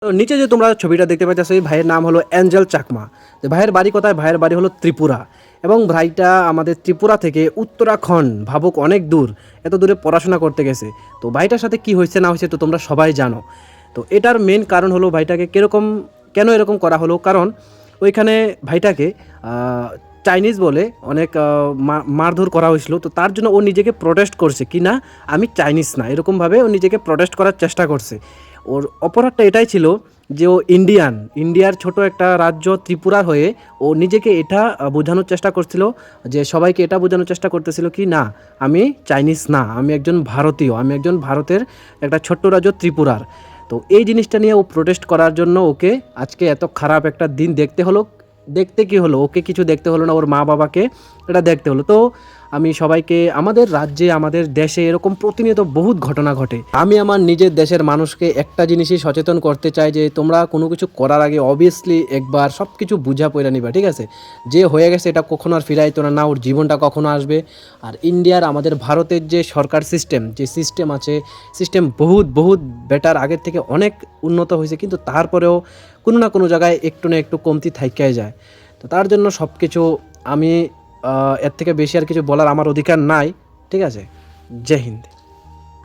তো নিচে যে তোমরা ছবিটা দেখতে পাচ্ছ এই ভাইয়ের নাম হলো অ্যাঞ্জেল চাকমা। তো ভাইয়ের বাড়ি কোথায়? ভাইয়ের বাড়ি হলো ত্রিপুরা। এবং ভাইটা আমাদের ত্রিপুরা থেকে উত্তরাখণ্ড, ভাবুক অনেক দূর, এত দূরে পড়াশোনা করতে গেছে। তো ভাইটার সাথে কি হয়েছে না হয়েছে তো তোমরা সবাই জানো। তো এটার মেন কারণ হলো ভাইটাকে কেন এরকম করা হলো, কারণ ওইখানে ভাইটাকে চাইনিজ বলে অনেক মারধর করা হয়েছিল। তো তার জন্য ও নিজেকে প্রোটেস্ট করছে কি না আমি চাইনিজ না, এরকমভাবে ও নিজেকে প্রোটেস্ট করার চেষ্টা করছে। ওর অপরাধটা এটাই ছিল যে ও ইন্ডিয়ার ছোট একটা রাজ্য ত্রিপুরার হয়ে ও নিজেকে এটা বোঝানোর চেষ্টা করছিল, যে সবাইকে এটা বোঝানোর চেষ্টা করতেছিল কি না আমি চাইনিজ না, আমি একজন ভারতীয়, আমি একজন ভারতের একটা ছোট্ট রাজ্য ত্রিপুরার। তো এই জিনিসটা নিয়ে ও প্রোটেস্ট করার জন্য ওকে আজকে এত খারাপ একটা দিন দেখতে হলো। দেখতে কি হলো, ওকে কিছু দেখতে হলো না, ওর মা বাবাকে এটা দেখতে হলো। তো আমি সবাইকে, আমাদের রাজ্যে আমাদের দেশে এরকম প্রতিনিয়ত বহুত ঘটনা ঘটে। আমি আমার নিজের দেশের মানুষকে একটা জিনিসই সচেতন করতে চাই যে তোমরা কোনো কিছু করার আগে অবভিয়াসলি একবার সব কিছু বুঝা পড়ে নিবা, ঠিক আছে? যে হয়ে গেছে এটা কখনো আর ফিরাইতো না, ওর জীবনটা কখনো আসবে। আর ইন্ডিয়ার আমাদের ভারতের যে সরকার যে সিস্টেম আছে, সিস্টেম বহুত বহুত বেটার, আগের থেকে অনেক উন্নত হয়েছে, কিন্তু তারপরেও কোনো না কোনো জায়গায় একটু না একটু কমতি থাইকাই যায়। তো তার জন্য সব কিছু আমি এর থেকে বেশি আর কিছু বলার আমার অধিকার নাই, ঠিক আছে? জয় হিন্দ।